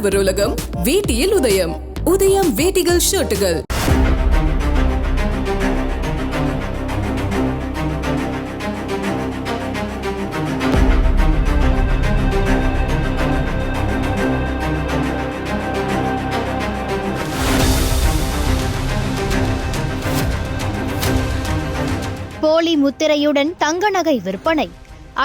ஆடவர் உலகம் வேட்டியில் உதயம். உதயம் வேட்டிகள் ஷர்ட்டுகள். போலி முத்திரையுடன் தங்க நகை விற்பனை.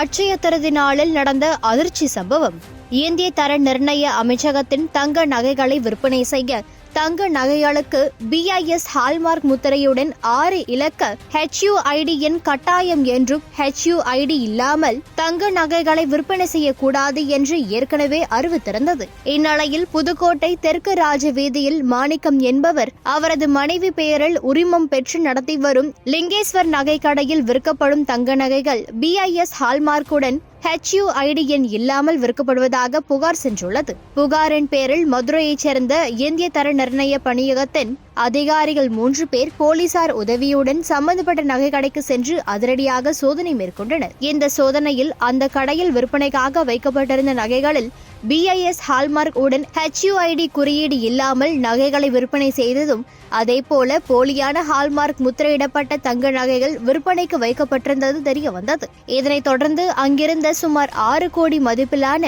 அட்சய திருதி நாளில் நடந்த அதிர்ச்சி சம்பவம். இந்திய தர நிர்ணய அமைச்சகத்தின் தங்க நகைகளை விற்பனை செய்ய தங்க நகைகளுக்கு BIS ஹால்மார்க் முத்திரையுடன் 6 இலக்க HUID எண் கட்டாயம் என்றும் HUID இல்லாமல் தங்க நகைகளை விற்பனை செய்யக்கூடாது என்று ஏற்கனவே அறிவித்திருந்தது. இந்நிலையில் புதுக்கோட்டை தெற்கு ராஜ வீதியில் மாணிக்கம் என்பவர் அவரது மனைவி பெயரில் உரிமம் பெற்று நடத்தி வரும் லிங்கேஸ்வர் நகை கடையில் விற்கப்படும் தங்க நகைகள் BIS ஹால்மார்க்குடன் HUID எண் இல்லாமல் விற்கப்படுவதாக புகார் சென்றுள்ளது. புகாரின் பேரில் மதுரையைச் சேர்ந்த இந்திய தர நிர்ணய பணியகத்தின் அதிகாரிகள் 3 பேர் போலீசார் உதவியுடன் சம்பந்தப்பட்ட நகை கடைக்கு சென்று அதிரடியாக சோதனை மேற்கொண்டனர். இந்த சோதனையில் அந்த கடையில் விற்பனைக்காக வைக்கப்பட்டிருந்த நகைகளில் BIS ஹால்மார்க் உடன் HUID குறியீடு இல்லாமல் நகைகளை விற்பனை செய்ததும், அதேபோல போலியான ஹால்மார்க் முத்திரையிடப்பட்ட தங்க நகைகள் விற்பனைக்கு வைக்கப்பட்டிருந்தது தெரிய வந்தது. இதனைத் தொடர்ந்து அங்கிருந்த சுமார் 6 கோடி மதிப்பிலான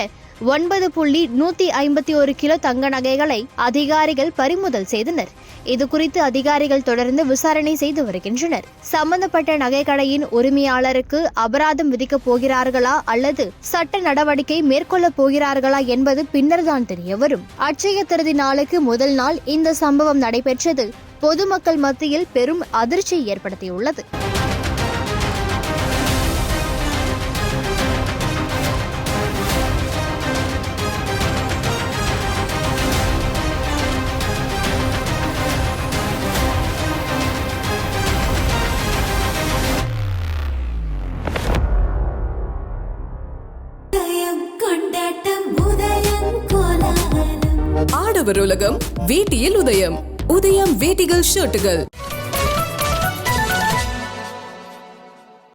9.151 கிலோ தங்க நகைகளை அதிகாரிகள் பறிமுதல் செய்தனர். இதுகுறித்து அதிகாரிகள் தொடர்ந்து விசாரணை செய்து வருகின்றனர். சம்பந்தப்பட்ட நகைக்கடையின் உரிமையாளருக்கு அபராதம் விதிக்கப் போகிறார்களா அல்லது சட்ட நடவடிக்கை மேற்கொள்ளப் போகிறார்களா என்பது பின்னர்தான் தெரியவரும். அட்சய திருதி நாளுக்கு முதல் நாள் இந்த சம்பவம் நடைபெற்றது பொதுமக்கள் மத்தியில் பெரும் அதிர்ச்சியை ஏற்படுத்தியுள்ளது. ஆடவர் உலகம் வேட்டியில் உதயம். உதயம் வேட்டிகள் ஷர்ட்டுகள்.